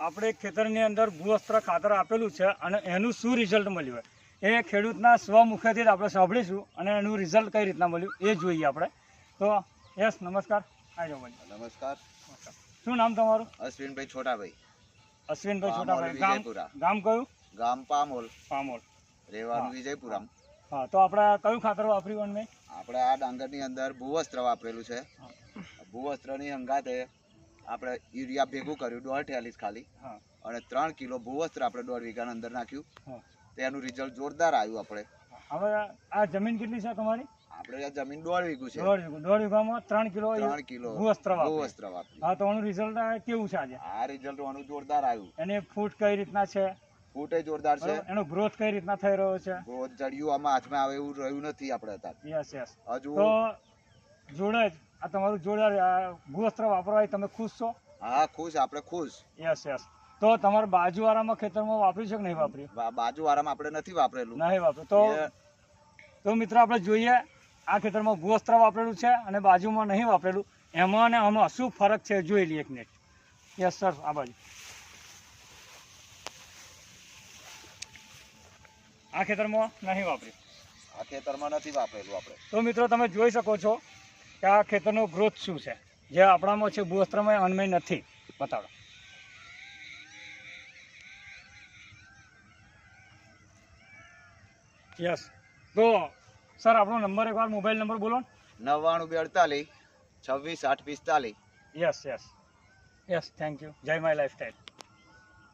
આપણે ખેતરની અંદર ભૂવસ્ત્ર ખાતર આપેલું છે અને એનું શું રિઝલ્ટ મળ્યું એ ખેડૂતના સ્વમુખેથી જ આપણે સાંભળીશું અને એનું રિઝલ્ટ કઈ રીતના મળ્યું એ જોઈએ આપણે. તો યસ, નમસ્કાર. આવજો ભાઈ. નમસ્કાર. શું નામ તમારું? અશ્વિનભાઈ છોટાભાઈ. અશ્વિનભાઈ છોટાભાઈ. વિજયપુરા. ગામ કયું? ગામ પામોલ. પામોલ. રહેવાનું વિજયપુરા. હા, તો આપણે કયું ખાતર વાપર્યું? મેં આપણે આ ડાંગરની અંદર ભૂવસ્ત્ર વાપરેલું છે. ભૂવસ્ત્રની હંગાતે આપણે યુરિયા ભેગું કર્યું 1.5 થેલી ખાલી, અને 3 કિલો ભૂવસ્ત્ર આપણે 1.5 વીઘાની અંદર નાખ્યું. તેનું રિઝલ્ટ જોરદાર આવ્યું. આપણે હવે આ જમીન કેટલી છે તમારી? આપણે આ જમીન 1.5 વીઘું છે. 1.5 વીઘામાં 3 કિલો ભૂવસ્ત્ર વાપર્યું. હા, તો આનું રિઝલ્ટ કેવું છે આજે? આ રિઝલ્ટ આનું જોરદાર આવ્યું. એને ફૂટ કઈ રીતના છે? ફૂટે જોરદાર છે. એનો ગ્રોથ કઈ રીતના થઈ રહ્યો છે? ગ્રોથ જડિયું આમાં હાથમાં આવે એવું રહ્યું નથી આપણે અત્યારે. Yes yes. હજુ તો જોડે જ આ તમારું જોડે ભૂવસ્ત્ર વાપરવાથી તમે ખુશ છો? હા, ખુશ. આપણે ખુશ. Yes yes. તો તમારા બાજુવાળામાં ખેતરમાં વાપર્યું છે કે નહીં વાપર્યું? બાજુવાળામાં આપણે નથી વાપરેલું. નહીં વાપર્યું. તો મિત્રો આપણે જોઈએ આ ખેતરમાં ભૂવસ્ત્ર વાપરેલું છે અને બાજુમાં નહીં વાપરેલું, એમાં અને આમાં શું ફરક છે જોઈ લઈએ એક મિનિટ. યસ સર, આ બાજુ. આ ખેતરમાં નહીં વાપર્યું. આ ખેતરમાં નથી વાપરેલું આપણે. તો મિત્રો તમે જોઈ શકો છો કે આ ખેતરનો ગ્રોથ શું છે, જે આપણામાં છે ભૂવસ્ત્રમાં અન્વય નથી. બતાવો. યસ. તો સર આપણો નંબર એકવાર મોબાઈલ નંબર બોલો. 99 42 26 8 45. Yes yes yes. Thank you. જય માય લાઈફસ્ટાઈલ.